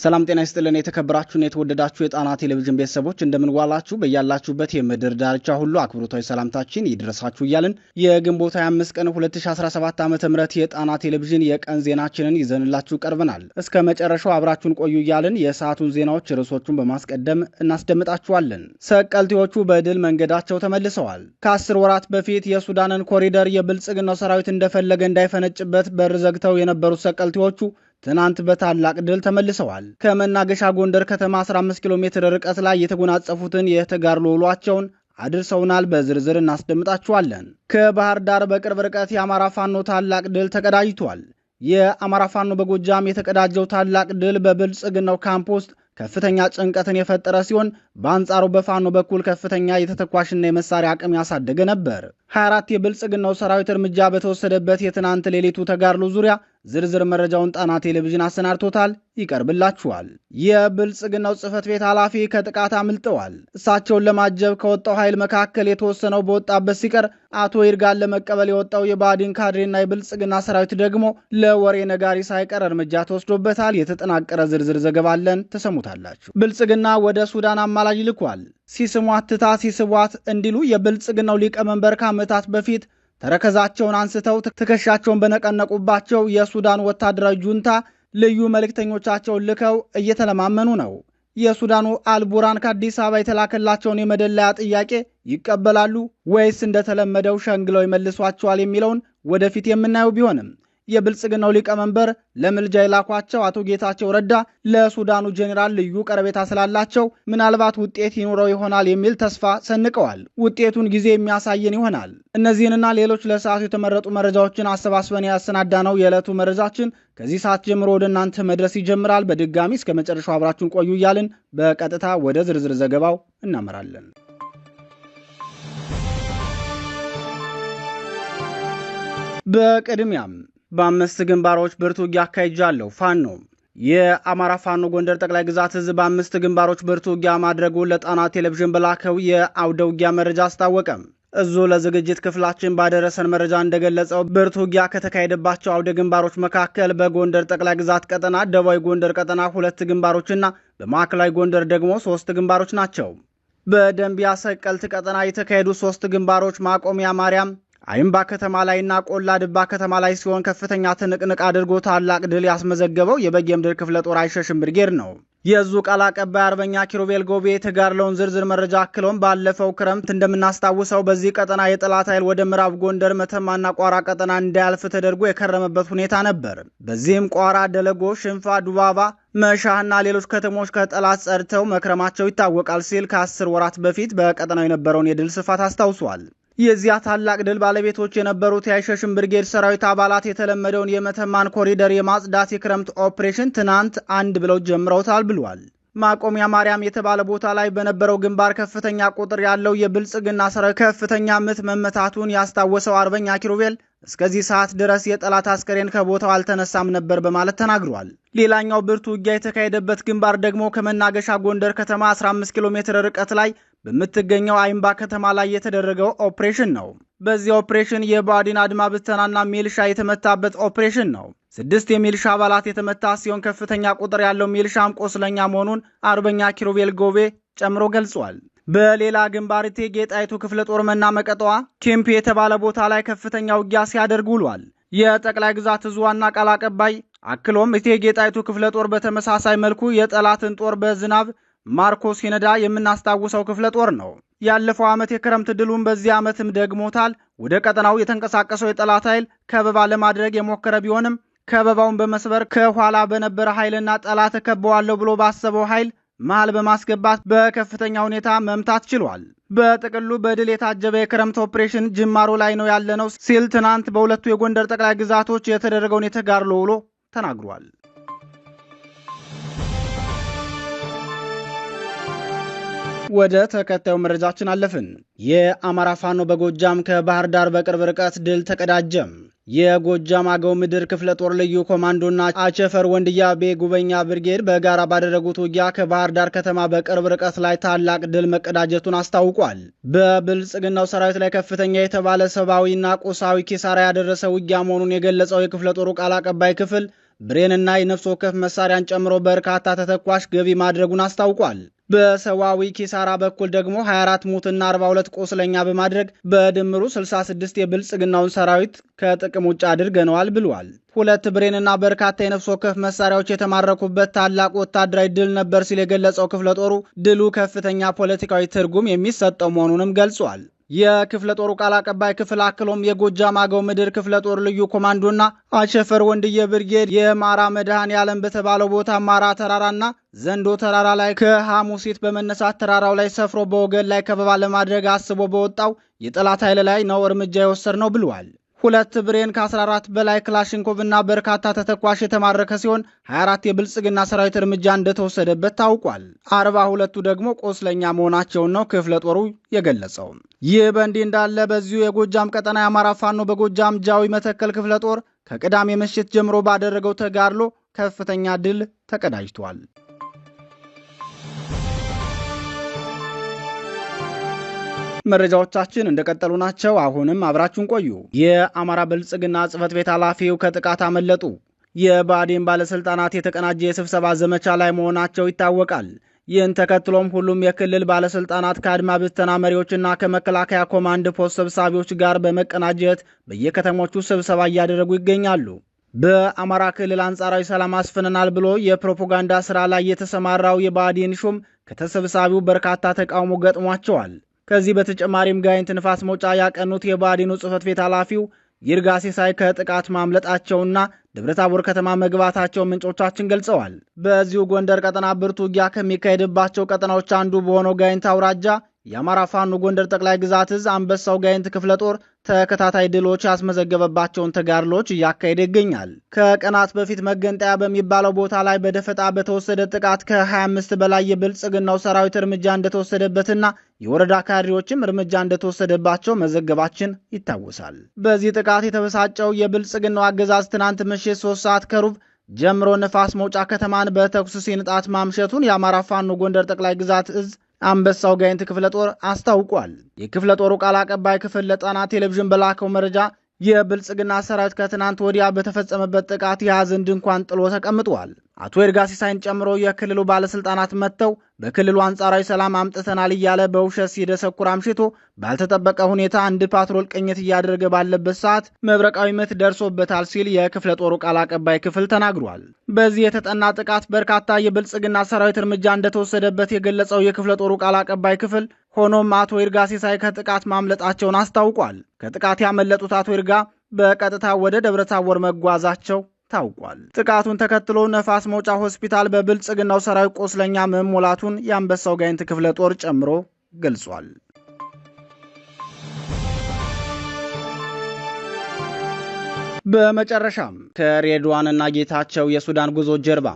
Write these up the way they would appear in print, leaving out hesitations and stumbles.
ሰላም ጤና ይስጥልን የተከበራችሁና የተወደዳችሁ የጣና ቴሌቪዥን ቤተሰቦች እንደምን ዋላችሁ በያላችሁበት የምድር ዳርቻ ሁሉ አክብሮታዊ ሰላምታችን ይድረሳችሁ እያልን የግንቦት 25 ቀን 2017 ዓ.ም የጣና ቴሌቪዥን የቀን ዜናችንን ይዘንላችሁ ቀርበናል። እስከ መጨረሻው አብራችሁን ቆዩ እያልን የሰዓቱን ዜናዎች ርዕሶቹን በማስቀደም እናስደምጣችኋለን። ሰቀልቴዎቹ በድል መንገዳቸው ተመልሰዋል። ከ10 ወራት በፊት የሱዳንን ኮሪደር የብልጽግናው ሰራዊት እንደፈለገ እንዳይፈነጭበት በር ዘግተው የነበሩት ሰቀልቴዎቹ ትናንት በታላቅ ድል ተመልሰዋል። ከመናገሻ ጎንደር ከተማ 15 ኪሎ ሜትር ርቀት ላይ የተጎናጸፉትን የተጋድሎ ውሏቸውን አድርሰውናል። በዝርዝር እናስደምጣችኋለን። ከባህር ዳር በቅርብ ርቀት የአማራ ፋኖ ታላቅ ድል ተቀዳጅቷል። የአማራ ፋኖ በጎጃም የተቀዳጀው ታላቅ ድል በብልጽግናው ካምፕ ውስጥ ከፍተኛ ጭንቀትን የፈጠረ ሲሆን በአንጻሩ በፋኖ በኩል ከፍተኛ የተተኳሽና የመሳሪያ አቅም ያሳደገ ነበር። 24 የብልጽግናው ሰራዊት እርምጃ በተወሰደበት የትናንት ሌሊቱ ተጋድሎ ዙሪያ ዝርዝር መረጃውን ጣና ቴሌቪዥን አሰናድቶታል፣ ይቀርብላችኋል። የብልጽግናው ጽህፈት ቤት ኃላፊ ከጥቃት አምልጠዋል። እሳቸውን ለማጀብ ከወጣው ኃይል መካከል የተወሰነው በወጣበት ሲቀር አቶ ይርጋን ለመቀበል የወጣው የባዲን ካድሬና የብልጽግና ሰራዊት ደግሞ ለወሬ ነጋሪ ሳይቀር እርምጃ ተወስዶበታል። የተጠናቀረ ዝርዝር ዘገባ አለን፣ ተሰሙታላችሁ። ብልጽግና ወደ ሱዳን አማላጅ ልኳል። ሲስሟት ትታ ሲስቧት እንዲሉ የብልጽግናው ሊቀመንበር ከዓመታት በፊት ተረከዛቸውን አንስተው ትከሻቸውን በነቀነቁባቸው የሱዳን ወታደራዊ ጁንታ ልዩ መልእክተኞቻቸውን ልከው እየተለማመኑ ነው። የሱዳኑ አልቡራን ከአዲስ አበባ የተላከላቸውን የመደለያ ጥያቄ ይቀበላሉ ወይስ እንደተለመደው ሸንግለው ይመልሷቸዋል የሚለውን ወደፊት የምናየው ቢሆንም የብልጽግናው ሊቀመንበር ለምልጃ የላኳቸው አቶ ጌታቸው ረዳ ለሱዳኑ ጄኔራል ልዩ ቀረቤታ ስላላቸው ምናልባት ውጤት ይኖረው ይሆናል የሚል ተስፋ ሰንቀዋል። ውጤቱን ጊዜ የሚያሳየን ይሆናል። እነዚህንና ሌሎች ለሰዓቱ የተመረጡ መረጃዎችን አሰባስበን ያሰናዳነው የዕለቱ መረጃችን ከዚህ ሰዓት ጀምሮ ወደ እናንተ መድረስ ይጀምራል። በድጋሚ እስከ መጨረሻው አብራችሁን ቆዩ እያልን በቀጥታ ወደ ዝርዝር ዘገባው እናመራለን። በቅድሚያም በአምስት ግንባሮች ብርቱ ውጊያ አካሂጃለሁ። ፋኖ የአማራ ፋኖ ጎንደር ጠቅላይ ግዛት ህዝብ በአምስት ግንባሮች ብርቱ ውጊያ ማድረጉን ለጣና ቴሌቪዥን በላከው የአውደ ውጊያ መረጃ አስታወቀም። እዙ ለዝግጅት ክፍላችን ባደረሰን መረጃ እንደገለጸው ብርቱ ውጊያ ከተካሄደባቸው አውደ ግንባሮች መካከል በጎንደር ጠቅላይ ግዛት ቀጠና ደቡባዊ ጎንደር ቀጠና 2 ግንባሮችና በማዕከላዊ ጎንደር ደግሞ 3 ግንባሮች ናቸው። በደንቢያ ሰቀልት ቀጠና የተካሄዱ 3 ግንባሮች ማቆሚያ ማርያም አይምባ ከተማ ላይና ቆላ ድባ ከተማ ላይ ሲሆን ከፍተኛ ትንቅንቅ አድርጎ ታላቅ ድል ያስመዘገበው የበጌምድር ክፍለ ጦር አይሸሽም ብርጌድ ነው። የዙ ቃል አቀባይ አርበኛ ኪሩቤል ጎቤ የተጋድለውን ዝርዝር መረጃ አክለውም ባለፈው ክረምት እንደምናስታውሰው በዚህ ቀጠና የጠላት ኃይል ወደ ምዕራብ ጎንደር መተማና ቋራ ቀጠና እንዳያልፍ ተደርጎ የከረመበት ሁኔታ ነበር። በዚህም ቋራ፣ ደለጎ፣ ሽንፋ፣ ዱባባ፣ መሻህና ሌሎች ከተሞች ከጠላት ጸድተው መክረማቸው ይታወቃል ሲል ከ10 ወራት በፊት በቀጠናው የነበረውን የድል ስፋት አስታውሷል። የዚያ ታላቅ ድል ባለቤቶች የነበሩት የአይሸሽም ብርጌድ ሰራዊት አባላት የተለመደውን የመተማን ኮሪደር የማጽዳት የክረምት ኦፕሬሽን ትናንት አንድ ብለው ጀምረውታል ብሏል። ማቆሚያ ማርያም የተባለ ቦታ ላይ በነበረው ግንባር ከፍተኛ ቁጥር ያለው የብልጽግና ሰራዊት ከፍተኛ ምት መመታቱን ያስታወሰው አርበኛ ኪሩቤል እስከዚህ ሰዓት ድረስ የጠላት አስከሬን ከቦታው አልተነሳም ነበር በማለት ተናግሯል። ሌላኛው ብርቱ ውጊያ የተካሄደበት ግንባር ደግሞ ከመናገሻ ጎንደር ከተማ 15 ኪሎ ሜትር ርቀት ላይ በምትገኘው አይምባ ከተማ ላይ የተደረገው ኦፕሬሽን ነው። በዚህ ኦፕሬሽን የባዲን አድማ ብተናና ሚልሻ የተመታበት ኦፕሬሽን ነው። 6 የሚልሻ አባላት የተመታ ሲሆን ከፍተኛ ቁጥር ያለው ሚልሻም ቆስለኛ መሆኑን አርበኛ ኪሩቤል ጎቤ ጨምሮ ገልጿል። በሌላ ግንባር እቴጌ ጣይቱ ክፍለ ጦር መና መቀጠዋ ኬምፕ የተባለ ቦታ ላይ ከፍተኛ ውጊያ ሲያደርግ ውሏል። የጠቅላይ ግዛት እዙ ዋና ቃል አቀባይ አክሎም እቴጌ ጣይቱ ክፍለ ጦር በተመሳሳይ መልኩ የጠላትን ጦር በዝናብ ማርኮ ሲነዳ የምናስታውሰው ክፍለ ጦር ነው። ያለፈው ዓመት የክረምት ድሉን በዚህ ዓመትም ደግሞታል። ወደ ቀጠናው የተንቀሳቀሰው የጠላት ኃይል ከበባ ለማድረግ የሞከረ ቢሆንም ከበባውን በመስበር ከኋላ በነበረ ኃይልና ጠላት ከበዋለሁ ብሎ ባሰበው ኃይል መሃል በማስገባት በከፍተኛ ሁኔታ መምታት ችሏል። በጥቅሉ በድል የታጀበ የክረምት ኦፕሬሽን ጅማሮ ላይ ነው ያለነው ሲል ትናንት በሁለቱ የጎንደር ጠቅላይ ግዛቶች የተደረገውን የተጋድሎ ውሎ ተናግሯል። ወደ ተከታዩ መረጃችን አለፍን። የአማራ ፋኖ በጎጃም ከባህር ዳር በቅርብ ርቀት ድል ተቀዳጀም። የጎጃም አገው ምድር ክፍለ ጦር ልዩ ኮማንዶና አቸፈር ወንድያ ቤጉበኛ ብርጌድ በጋራ ባደረጉት ውጊያ ከባህር ዳር ከተማ በቅርብ ርቀት ላይ ታላቅ ድል መቀዳጀቱን አስታውቋል። በብልጽግናው ሰራዊት ላይ ከፍተኛ የተባለ ሰብአዊና ቁሳዊ ኪሳራ ያደረሰ ውጊያ መሆኑን የገለጸው የክፍለ ጦሩ ቃል አቀባይ ክፍል ብሬንና የነፍስ ወከፍ መሳሪያን ጨምሮ በርካታ ተተኳሽ ገቢ ማድረጉን አስታውቋል። በሰዋዊ ኪሳራ በኩል ደግሞ 24 ሙትና 42 ቆስለኛ በማድረግ በድምሩ 66 የብልጽግናውን ሰራዊት ከጥቅም ውጭ አድርገነዋል ብሏል። 2 ብሬንና በርካታ የነፍስ ወከፍ መሳሪያዎች የተማረኩበት ታላቅ ወታደራዊ ድል ነበር ሲል የገለጸው ክፍለ ጦሩ ድሉ ከፍተኛ ፖለቲካዊ ትርጉም የሚሰጠው መሆኑንም ገልጿል። የክፍለ ጦሩ ቃል አቀባይ ክፍል አክሎም የጎጃም አገው ምድር ክፍለ ጦር ልዩ ኮማንዶና አሸፈር ወንድየ ብርጌድ የማራ መድኃኔዓለም በተባለው ቦታ ማራ ተራራና ዘንዶ ተራራ ላይ ከሐሙሲት በመነሳት ተራራው ላይ ሰፍሮ በወገን ላይ ከበባ ለማድረግ አስቦ በወጣው የጠላት ኃይል ላይ ነው እርምጃ የወሰድነው ብለዋል። 2 ብሬን ከ14 በላይ ክላሽንኮቭ እና በርካታ ተተኳሽ የተማረከ ሲሆን 24 የብልጽግና ሰራዊት እርምጃ እንደተወሰደበት ታውቋል። 42ቱ ደግሞ ቆስለኛ መሆናቸውን ነው ክፍለ ጦሩ የገለጸው። ይህ በእንዲህ እንዳለ በዚሁ የጎጃም ቀጠና የአማራ ፋኖ በጎጃም ጃዊ መተከል ክፍለ ጦር ከቅዳሜ ምሽት ጀምሮ ባደረገው ተጋድሎ ከፍተኛ ድል ተቀዳጅቷል። መረጃዎቻችን እንደቀጠሉ ናቸው። አሁንም አብራችሁን ቆዩ። የአማራ ብልጽግና ጽሕፈት ቤት ኃላፊው ከጥቃት አመለጡ። የብአዴን ባለስልጣናት የተቀናጀ የስብሰባ ዘመቻ ላይ መሆናቸው ይታወቃል። ይህን ተከትሎም ሁሉም የክልል ባለስልጣናት ከአድማ ብተና መሪዎችና ከመከላከያ ኮማንድ ፖስት ሰብሳቢዎች ጋር በመቀናጀት በየከተሞቹ ስብሰባ እያደረጉ ይገኛሉ። በአማራ ክልል አንጻራዊ ሰላም አስፍነናል ብሎ የፕሮፓጋንዳ ስራ ላይ የተሰማራው የብአዴን ሹም ከተሰብሳቢው በርካታ ተቃውሞ ገጥሟቸዋል። ከዚህ በተጨማሪም ጋይንት ንፋስ መውጫ ያቀኑት የብአዴኑ ጽሕፈት ቤት ኃላፊው ይርጋ ሲሳይ ከጥቃት ማምለጣቸውና ደብረታቦር ከተማ መግባታቸው ምንጮቻችን ገልጸዋል። በዚሁ ጎንደር ቀጠና ብርቱ ውጊያ ከሚካሄድባቸው ቀጠናዎች አንዱ በሆነው ጋይንት አውራጃ የአማራ ፋኖ ጎንደር ጠቅላይ ግዛት እዝ አንበሳው ጋይንት ክፍለ ጦር ተከታታይ ድሎች ያስመዘገበባቸውን ተጋድሎች እያካሄደ ይገኛል። ከቀናት በፊት መገንጠያ በሚባለው ቦታ ላይ በደፈጣ በተወሰደ ጥቃት ከ25 በላይ የብልጽግናው ሰራዊት እርምጃ እንደተወሰደበትና የወረዳ ካድሬዎችም እርምጃ እንደተወሰደባቸው መዘገባችን ይታወሳል። በዚህ ጥቃት የተበሳጨው የብልጽግናው አገዛዝ ትናንት ምሽት 3 ሰዓት ከሩብ ጀምሮ ንፋስ መውጫ ከተማን በተኩስ ሲንጣት ማምሸቱን የአማራ ፋኖ ጎንደር ጠቅላይ ግዛት እዝ አንበሳው ጋይንት ክፍለ ጦር አስታውቋል። የክፍለ ጦሩ ቃል አቀባይ ክፍል ለጣና ቴሌቪዥን በላከው መረጃ የብልጽግና ሰራዊት ከትናንት ወዲያ በተፈጸመበት ጥቃት የሐዘን ድንኳን ጥሎ ተቀምጧል። አቶ ይርጋ ሲሳይን ጨምሮ የክልሉ ባለስልጣናት መጥተው በክልሉ አንጻራዊ ሰላም አምጥተናል እያለ በውሸት ሲደሰኩር አምሽቶ ባልተጠበቀ ሁኔታ አንድ ፓትሮል ቅኝት እያደረገ ባለበት ሰዓት መብረቃዊ ምት ደርሶበታል ሲል የክፍለ ጦሩ ቃል አቀባይ ክፍል ተናግሯል። በዚህ የተጠና ጥቃት በርካታ የብልጽግና ሰራዊት እርምጃ እንደተወሰደበት የገለጸው የክፍለ ጦሩ ቃል አቀባይ ክፍል ሆኖም አቶ ይርጋ ሲሳይ ከጥቃት ማምለጣቸውን አስታውቋል። ከጥቃት ያመለጡት አቶ ይርጋ በቀጥታ ወደ ደብረታቦር መጓዛቸው ታውቋል። ጥቃቱን ተከትሎ ነፋስ መውጫ ሆስፒታል በብልጽግናው ሰራዊት ቆስለኛ መሞላቱን የአንበሳው ጋይንት ክፍለ ጦር ጨምሮ ገልጿል። በመጨረሻም ከሬድዋንና ጌታቸው የሱዳን ጉዞ ጀርባ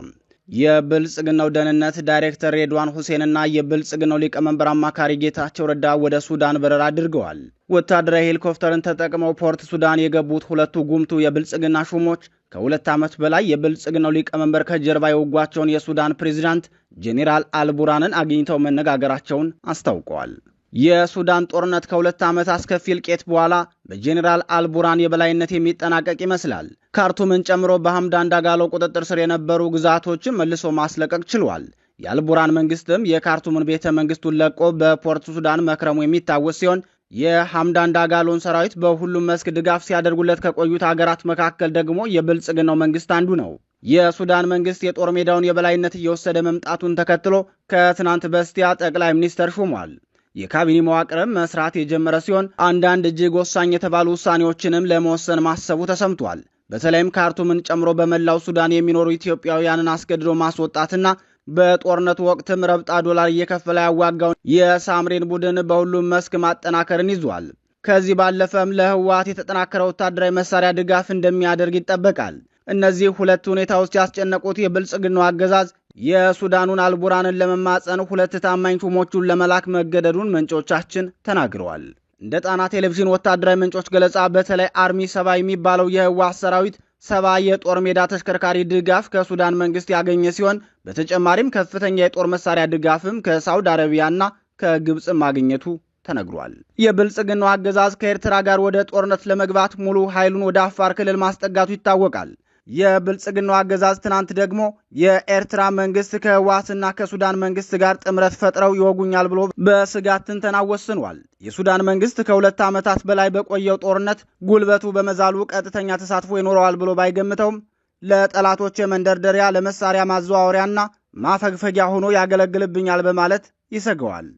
የብልጽግናው ደህንነት ዳይሬክተር ሬድዋን ሁሴንና የብልጽግናው ሊቀመንበር አማካሪ ጌታቸው ረዳ ወደ ሱዳን በረራ አድርገዋል። ወታደራዊ ሄሊኮፕተርን ተጠቅመው ፖርት ሱዳን የገቡት ሁለቱ ጉምቱ የብልጽግና ሹሞች ከ2 ዓመት በላይ የብልጽግናው ሊቀመንበር ከጀርባ የወጓቸውን የሱዳን ፕሬዝዳንት ጄኔራል አልቡራንን አግኝተው መነጋገራቸውን አስታውቀዋል። የሱዳን ጦርነት ከ2 ዓመት አስከፊ እልቂት በኋላ በጄኔራል አልቡራን የበላይነት የሚጠናቀቅ ይመስላል። ካርቱምን ጨምሮ በሐምዳን ዳጋሎ ቁጥጥር ስር የነበሩ ግዛቶችን መልሶ ማስለቀቅ ችሏል። የአልቡራን መንግስትም የካርቱምን ቤተ መንግስቱን ለቆ በፖርት ሱዳን መክረሙ የሚታወስ ሲሆን የሐምዳን ዳጋሎን ሰራዊት በሁሉም መስክ ድጋፍ ሲያደርጉለት ከቆዩት ሀገራት መካከል ደግሞ የብልጽግናው መንግስት አንዱ ነው። የሱዳን መንግስት የጦር ሜዳውን የበላይነት እየወሰደ መምጣቱን ተከትሎ ከትናንት በስቲያ ጠቅላይ ሚኒስተር ሹሟል። የካቢኔ መዋቅርም መስራት የጀመረ ሲሆን አንዳንድ እጅግ ወሳኝ የተባሉ ውሳኔዎችንም ለመወሰን ማሰቡ ተሰምቷል። በተለይም ካርቱምን ጨምሮ በመላው ሱዳን የሚኖሩ ኢትዮጵያውያንን አስገድዶ ማስወጣትና በጦርነቱ ወቅትም ረብጣ ዶላር እየከፈለ ያዋጋውን የሳምሬን ቡድን በሁሉም መስክ ማጠናከርን ይዟል። ከዚህ ባለፈም ለህወሓት የተጠናከረ ወታደራዊ መሳሪያ ድጋፍ እንደሚያደርግ ይጠበቃል። እነዚህ ሁለት ሁኔታዎች ያስጨነቁት የብልጽግናው አገዛዝ የሱዳኑን አልቡራንን ለመማጸን 2 ታማኝ ሹሞቹን ለመላክ መገደዱን ምንጮቻችን ተናግረዋል። እንደ ጣና ቴሌቪዥን ወታደራዊ ምንጮች ገለጻ በተለይ አርሚ 70 የሚባለው የህወሓት ሰራዊት 70 የጦር ሜዳ ተሽከርካሪ ድጋፍ ከሱዳን መንግስት ያገኘ ሲሆን በተጨማሪም ከፍተኛ የጦር መሳሪያ ድጋፍም ከሳውዲ አረቢያና ከግብጽ ማግኘቱ ተነግሯል። የብልጽግናው አገዛዝ ከኤርትራ ጋር ወደ ጦርነት ለመግባት ሙሉ ኃይሉን ወደ አፋር ክልል ማስጠጋቱ ይታወቃል። የብልጽግናው አገዛዝ ትናንት ደግሞ የኤርትራ መንግስት ከህወሓትና ከሱዳን መንግስት ጋር ጥምረት ፈጥረው ይወጉኛል ብሎ በስጋት ትንተና ወስኗል። የሱዳን መንግስት ከ2 ዓመታት በላይ በቆየው ጦርነት ጉልበቱ በመዛሉ ቀጥተኛ ተሳትፎ ይኖረዋል ብሎ ባይገምተውም ለጠላቶች የመንደርደሪያ ለመሳሪያ ማዘዋወሪያና ማፈግፈጊያ ሆኖ ያገለግልብኛል በማለት ይሰገዋል።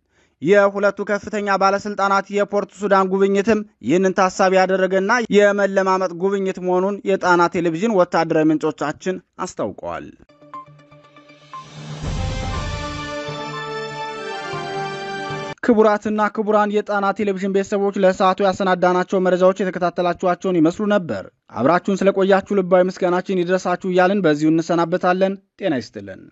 የሁለቱ ከፍተኛ ባለስልጣናት የፖርት ሱዳን ጉብኝትም ይህንን ታሳቢ ያደረገና የመለማመጥ ጉብኝት መሆኑን የጣና ቴሌቪዥን ወታደራዊ ምንጮቻችን አስታውቀዋል። ክቡራትና ክቡራን የጣና ቴሌቪዥን ቤተሰቦች ለሰዓቱ ያሰናዳናቸው መረጃዎች የተከታተላችኋቸውን ይመስሉ ነበር። አብራችሁን ስለቆያችሁ ልባዊ ምስጋናችን ይድረሳችሁ እያልን በዚሁ እንሰናበታለን። ጤና ይስጥልን።